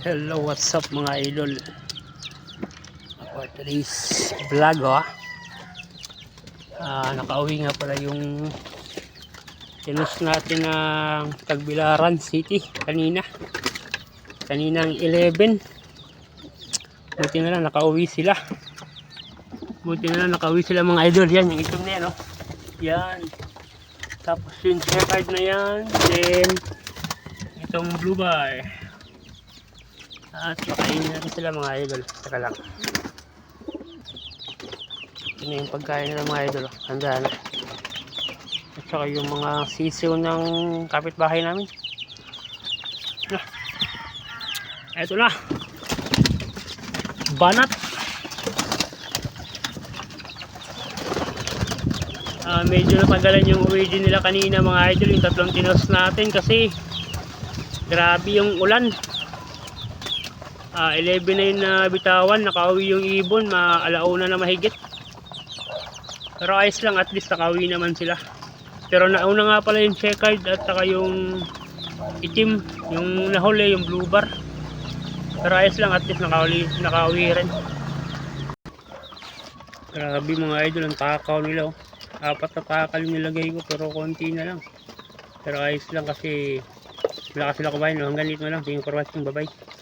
Hello, what's up mga idol? For today's vlog, nakauwi nga pala yung tinus natin ng Tagbilaran City kaninang 11. Buti na lang nakauwi sila mga idol. Yan yung itom na yan, yan, tapos yung shepherd na yan, then itong blue bar. At pakainin natin sila mga idol. Saka lang, ito na yung pagkain nila mga idol. Handa na. At saka yung mga sisiw ng kapitbahay namin. Ito na, banat. Medyo natagalan yung uwi din nila kanina mga idol, yung tatlong tinos natin, kasi grabe yung ulan. 11 na yun na bitawan, nakauwi yung ibon, alauna na mahigit. Pero ayos lang, at least nakauwi naman sila. Pero nauna nga pala yung checkered at saka yung itim, yung nahuli, yung blue bar. Pero ayos lang, at least nakauwi rin. Grabe mga idol, ang takaw nila. 4 na takal yung nilagay ko, pero konti na lang. Pero ayos lang kasi wala ka sila kumain. Hanggang dito na lang. Thank you for watching. Bye bye.